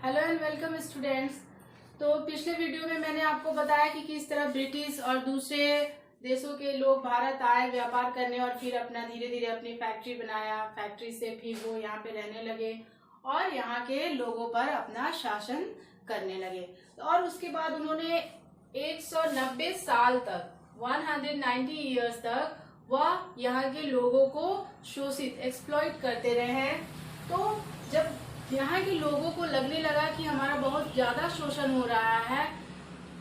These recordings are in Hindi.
Hello and welcome students. तो पिछले वीडियो में मैंने आपको बताया कि किस तरह ब्रिटिश और दूसरे देशों के लोग भारत आए व्यापार करने और फिर अपना धीरे धीरे अपनी फैक्ट्री बनाया। फैक्ट्री से फिर वो यहाँ पे रहने लगे और यहाँ के लोगों पर अपना शासन करने लगे। और उसके बाद उन्होंने 190 साल तक 190 ईयर्स तक वह यहाँ के लोगों को शोषित एक्सप्लॉइट करते रहे हैं। तो जब यहाँ के लोगों को लगने लगा कि हमारा बहुत ज्यादा शोषण हो रहा है,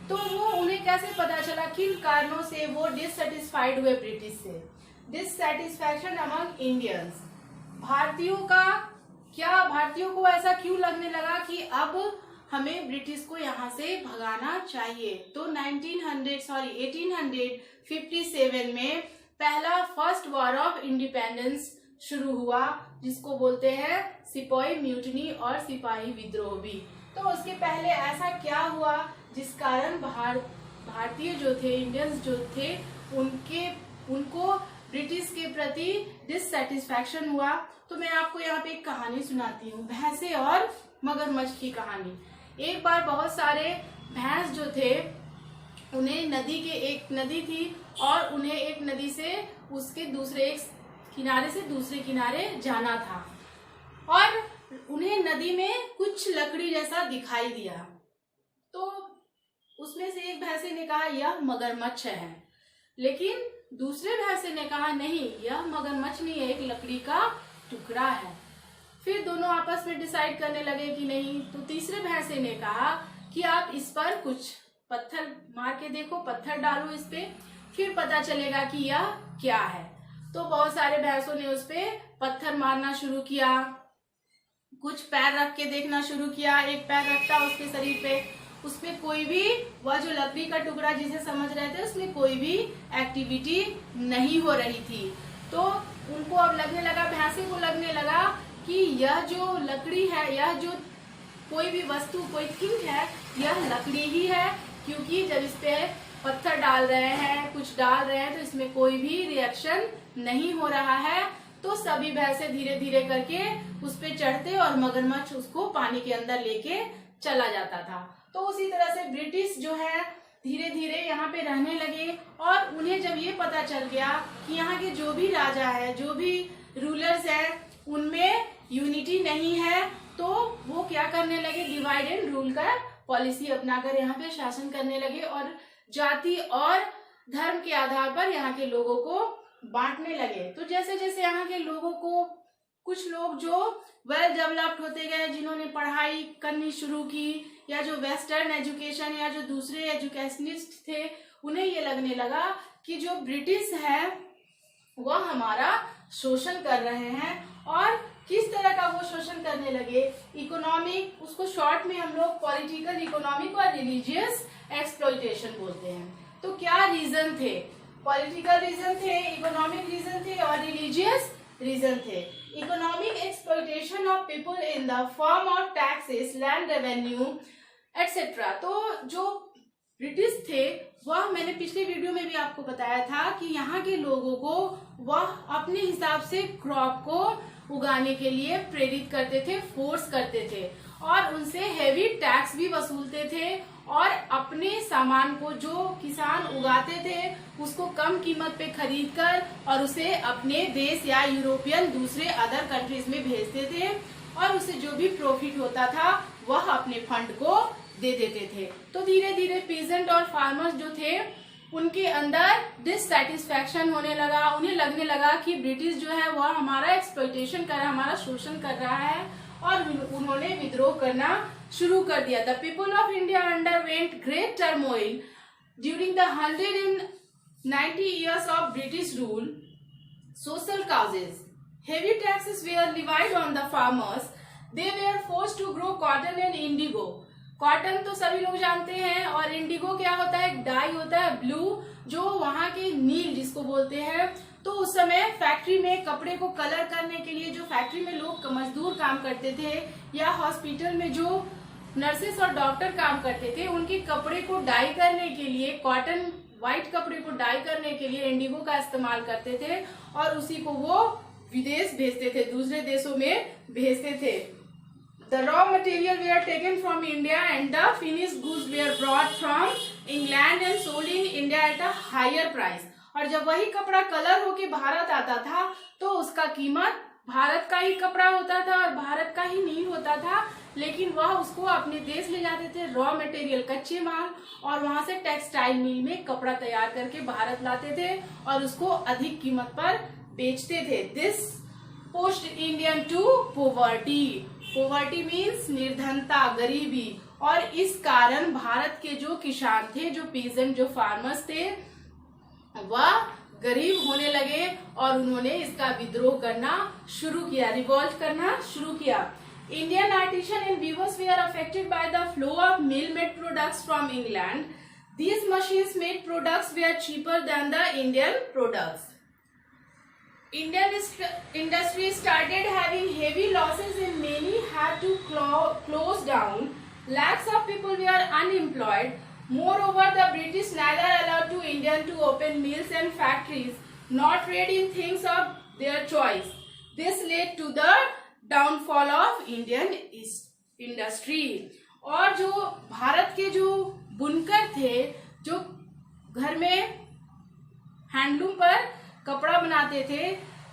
तो वो उन्हें कैसे पता चला किन कारणों से वो डिससेटिस्फाइड हुए ब्रिटिश से। डिससेटिस्फैक्शन अमंग इंडियंस, भारतीयों को ऐसा क्यों लगने लगा कि अब हमें ब्रिटिश को यहाँ से भगाना चाहिए। तो 1857 में पहला फर्स्ट वॉर ऑफ इंडिपेंडेंस शुरू हुआ, जिसको बोलते हैं सिपाही म्यूटनी और सिपाही विद्रोह भी। तो उसके पहले ऐसा क्या हुआ जिस कारण भारतीय जो थे, इंडियंस जो थे, उनको ब्रिटिश के प्रति डिससेटिस्फैक्शन हुआ। तो मैं आपको यहाँ पे एक कहानी सुनाती हूँ, भैंसे और मगरमच्छ की कहानी। एक बार बहुत सारे भैंस जो थे, उन्हें एक नदी थी और उन्हें एक नदी से उसके दूसरे किनारे से दूसरे किनारे जाना था और उन्हें नदी में कुछ लकड़ी जैसा दिखाई दिया। तो उसमें से एक भैंसे ने कहा यह मगरमच्छ है, लेकिन दूसरे भैंसे ने कहा नहीं, यह मगरमच्छ नहीं है, एक लकड़ी का टुकड़ा है। फिर दोनों आपस में डिसाइड करने लगे कि नहीं। तो तीसरे भैंसे ने कहा कि आप इस पर कुछ पत्थर मार के देखो, पत्थर डालो इस पे, फिर पता चलेगा कि यह क्या है। तो बहुत सारे भैंसों ने उस पे पत्थर मारना शुरू किया, कुछ पैर रख के देखना शुरू किया। एक पैर रखता उसके शरीर पे, उसमें कोई भी, वह जो लकड़ी का टुकड़ा जिसे समझ रहे थे, उसमें कोई भी एक्टिविटी नहीं हो रही थी। तो उनको अब लगने लगा, भैंसे को लगने लगा कि यह जो लकड़ी है, यह जो कोई भी वस्तु, कोई थिंग है, यह लकड़ी ही है, क्योंकि जब इस पे पत्थर डाल रहे हैं, कुछ डाल रहे हैं, तो इसमें कोई भी रिएक्शन नहीं हो रहा है। तो सभी भैंसे धीरे धीरे करके उस पे चढ़ते और मगरमच्छ उसको पानी के अंदर लेके चला जाता था। तो उसी तरह से ब्रिटिश जो है धीरे धीरे यहाँ पे रहने लगे और उन्हें जब ये पता चल गया कि यहाँ के जो भी राजा है, जो भी रूलर्स है, उनमें यूनिटी नहीं है, तो वो क्या करने लगे, डिवाइड एंड रूल का पॉलिसी अपनाकर यहाँ पे शासन करने लगे और जाति और धर्म के आधार पर यहाँ के लोगों को बांटने लगे। तो जैसे जैसे यहाँ के लोगों को, कुछ लोग जो वेल डेवलप्ड होते गए, जिन्होंने पढ़ाई करनी शुरू की, या जो वेस्टर्न एजुकेशन या जो दूसरे एजुकेशनिस्ट थे, उन्हें ये लगने लगा कि जो ब्रिटिश है वह हमारा शोषण कर रहे हैं। और किस तरह का वो शोषण करने लगे, इकोनॉमिक, उसको शॉर्ट में हम लोग पॉलिटिकल, इकोनॉमिक और रिलीजियस एक्सप्लॉइटेशन बोलते हैं। तो क्या रीजन थे, पॉलिटिकल रीजन थे, इकोनॉमिक रीजन थे और रिलीजियस रीजन थे। Economic exploitation of people in the form of taxes, land revenue etcetera. तो जो ब्रिटिश थे, वह मैंने पिछले वीडियो में भी आपको बताया था कि यहाँ के लोगों को वह अपने हिसाब से क्रॉप को उगाने के लिए प्रेरित करते थे, फोर्स करते थे और उनसे हेवी टैक्स भी वसूलते थे और अपने सामान को जो किसान उगाते थे उसको कम कीमत पे खरीद कर और उसे अपने देश या यूरोपियन दूसरे अदर कंट्रीज में भेजते थे और उसे जो भी प्रॉफिट होता था वह अपने फंड को दे देते थे। तो धीरे धीरे पीजेंट और फार्मर्स जो थे, उनके अंदर डिससेटिस्फैक्शन होने लगा। उन्हें लगने लगा कि ब्रिटिश जो है वह हमारा एक्सप्लॉइटेशन कर रहा है, हमारा शोषण कर रहा है और उन्होंने विद्रोह करना शुरू कर दिया। The people of India underwent great turmoil during the 190 years of British rule. Social causes, heavy taxes were levied on the farmers. They were forced to grow cotton and indigo. Cotton तो सभी लोग जानते हैं और इंडिगो क्या होता है, एक डाई होता है ब्लू, जो वहाँ के नील जिसको बोलते हैं। तो उस समय फैक्ट्री में कपड़े को कलर करने के लिए जो फैक्ट्री में लोग मजदूर काम करते थे या हॉस्पिटल में जो नर्सेस और डॉक्टर काम करते थे, उनके कपड़े को डाई करने के लिए, कॉटन व्हाइट कपड़े को डाई करने के लिए इंडिगो का इस्तेमाल करते थे और उसी को वो विदेश भेजते थे, दूसरे देशों में भेजते थे। The raw material were taken from India and the finished goods were brought from England and sold in India at a higher price. और जब वही कपड़ा कलर होके भारत आता था तो उसका कीमत भारत का ही कपड़ा होता था और भारत का ही नील होता था, लेकिन वह उसको अपने देश ले जाते थे रॉ मटेरियल कच्चे माल, और वहां से टेक्सटाइल मिल में कपड़ा तैयार करके भारत लाते थे और उसको अधिक कीमत पर बेचते थे. This post Indian to poverty. Poverty means निर्धनता, गरीबी. और इस कारण भारत के जो किसान थे, जो पीजेंट, जो फार्मर्स थे, वह गरीब होने लगे और उन्होंने इसका विद्रोह करना शुरू किया, रिवॉल्ट करना शुरू किया. Indian artisan and weavers were affected by the flow of mill-made products from England. These machines-made products were cheaper than the Indian products. Indian industry started having heavy losses and many had to close down. Lakhs of people were unemployed. Moreover, the British neither allowed to Indian to open mills and factories, nor trade in things of their choice. This led to the downfall of Indian industry. और जो भारत के जो बुनकर थे, जो घर में हैंडलूम पर कपड़ा बनाते थे,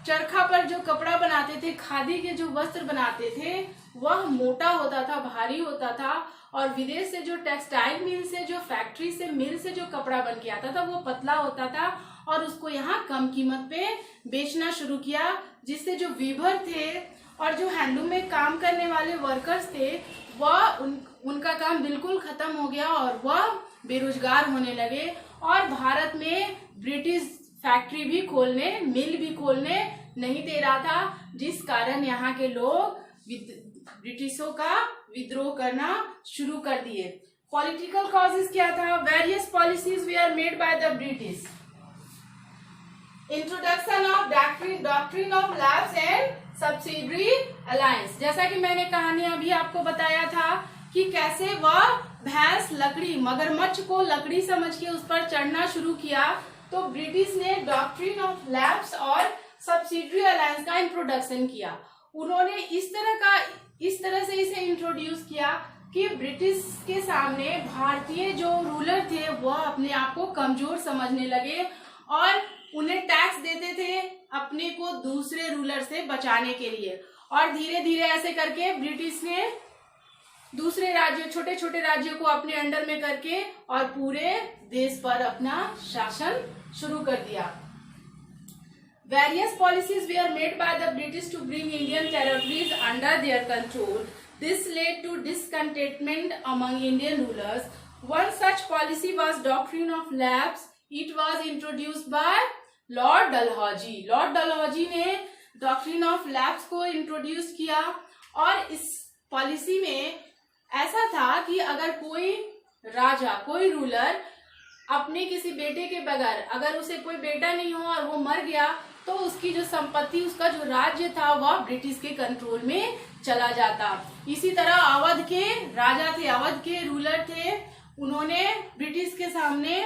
चरखा पर जो कपड़ा बनाते थे, खादी के जो वस्त्र बनाते थे, वह मोटा होता था, भारी होता था. और विदेश से जो टेक्सटाइल मिल से, जो फैक्ट्री से, मिल से जो कपड़ा बन के आता था, वो पतला होता था और उसको यहाँ कम कीमत पे बेचना शुरू किया, जिससे जो वीवर थे और जो हैंडलूम में काम करने वाले वर्कर्स थे, वह उनका काम बिल्कुल खत्म हो गया और वह बेरोजगार होने लगे. और भारत में ब्रिटिश फैक्ट्री भी खोलने, मिल भी खोलने नहीं दे रहा था, जिस कारण यहाँ के लोग ब्रिटिशों का विद्रोह करना शुरू कर दिए. पॉलिटिकल कॉजेस क्या था? Various policies were made by the British. Introduction of doctrine of lapse and subsidiary alliance. जैसा कि मैंने कहानी अभी आपको बताया था कि कैसे वह भैंस लकड़ी, मगरमच्छ को लकड़ी समझ के उस पर चढ़ना शुरू किया, तो ब्रिटिश ने डॉक्ट्रिन ऑफ लैप्स और सब्सिडरी अलायंस का इंट्रोडक्शन किया. उन्होंने इस तरह से इसे इंट्रोड्यूस किया कि ब्रिटिश के सामने भारतीय जो रूलर थे वह अपने आप को कमजोर समझने लगे और उन्हें टैक्स देते थे अपने को दूसरे रूलर से बचाने के लिए. और धीरे धीरे ऐसे करके ब्रिटिश ने दूसरे राज्यों, छोटे छोटे राज्यों को अपने अंडर में करके और पूरे देश पर अपना शासन शुरू कर दिया. Various policies were made by the British to bring Indian territories under their control. This led to discontentment among Indian rulers. One such policy was doctrine of lapse. It was introduced by Lord Dalhousie. Lord Dalhousie ने डॉक्ट्रिन ऑफ लैप्स को इंट्रोड्यूस किया और इस पॉलिसी में ऐसा था कि अगर कोई राजा, कोई रूलर अपने किसी बेटे के बगैर, अगर उसे कोई बेटा नहीं हो और वो मर गया, तो उसकी जो संपत्ति, उसका जो राज्य था, वह ब्रिटिश के कंट्रोल में चला जाता. इसी तरह अवध के राजा थे, अवध के रूलर थे, उन्होंने ब्रिटिश के सामने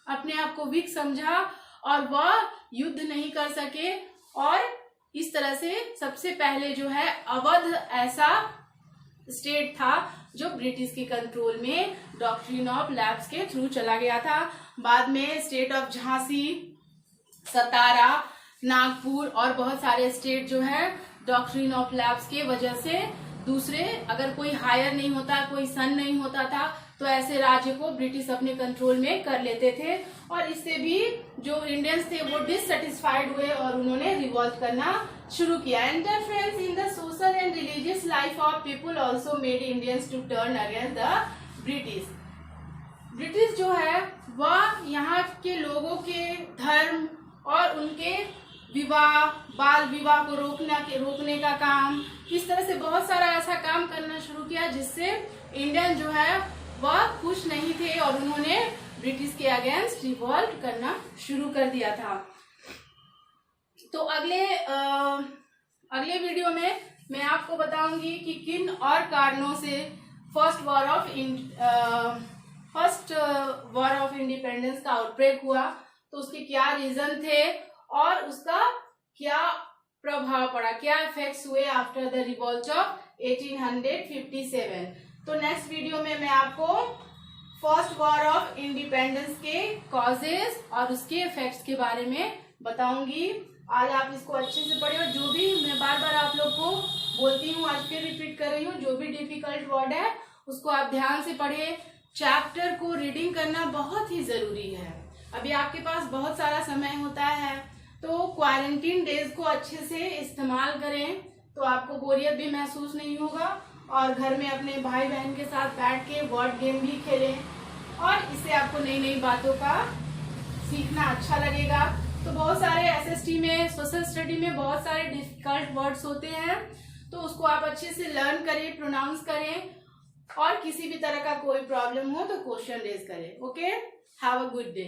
अपने आप को वीक समझा और वह युद्ध नहीं कर सके. और इस तरह से सबसे पहले जो है अवध ऐसा स्टेट था जो ब्रिटिश के कंट्रोल में डॉक्ट्रिन ऑफ लैप्स के थ्रू चला गया था. बाद में स्टेट ऑफ झांसी, सतारा, नागपुर और बहुत सारे स्टेट जो है डॉक्ट्रिन ऑफ लैप्स के वजह से दूसरे, अगर कोई हायर नहीं होता, कोई सन नहीं होता था, तो ऐसे राज्य को ब्रिटिश अपने कंट्रोल में कर लेते थे. और इससे भी जो इंडियंस थे वो डिससेटिस्फाइड हुए और उन्होंने रिवॉल्ट करना शुरू किया. Interference in the social and religious life of people also made Indians to turn against the British. British जो है वह यहाँ के लोगों के धर्म और उनके विवाह, बाल विवाह को रोकने का काम, इस तरह से बहुत सारा ऐसा काम करना शुरू किया जिससे इंडियन जो है वह खुश नहीं थे और उन्होंने ब्रिटिश के अगेंस्ट रिवॉल्ट करना शुरू कर दिया था. तो अगले वीडियो में मैं आपको बताऊंगी कि किन और कारणों से फर्स्ट वॉर ऑफ इंडिपेंडेंस का आउटब्रेक हुआ, तो उसके क्या रीजन थे और उसका क्या प्रभाव पड़ा, क्या इफेक्ट्स हुए आफ्टर द रिवॉल्ट ऑफ 1857। तो नेक्स्ट वीडियो में मैं आपको फर्स्ट वॉर ऑफ इंडिपेंडेंस के कॉजेज और उसके इफेक्ट्स के बारे में बताऊंगी। आज आप इसको अच्छे से पढ़े, और जो भी मैं बार बार आप लोग को बोलती हूँ, आज फिर रिपीट कर रही हूँ, जो भी डिफिकल्ट वर्ड है उसको आप ध्यान से पढ़े। चैप्टर को रीडिंग करना बहुत ही जरूरी है। अभी आपके पास बहुत सारा समय होता है, तो क्वारंटीन डेज को अच्छे से इस्तेमाल करें, तो आपको बोरियत भी महसूस नहीं होगा, और घर में अपने भाई बहन के साथ बैठ के वर्ड गेम भी खेलें, और इससे आपको नई नई बातों का सीखना अच्छा लगेगा। तो बहुत सारे एसएसटी में, सोशल स्टडी में बहुत सारे डिफिकल्ट वर्ड्स होते हैं, तो उसको आप अच्छे से लर्न करें, प्रोनाउंस करें, और किसी भी तरह का कोई प्रॉब्लम हो तो क्वेश्चन रेज करें। Okay, have a good day.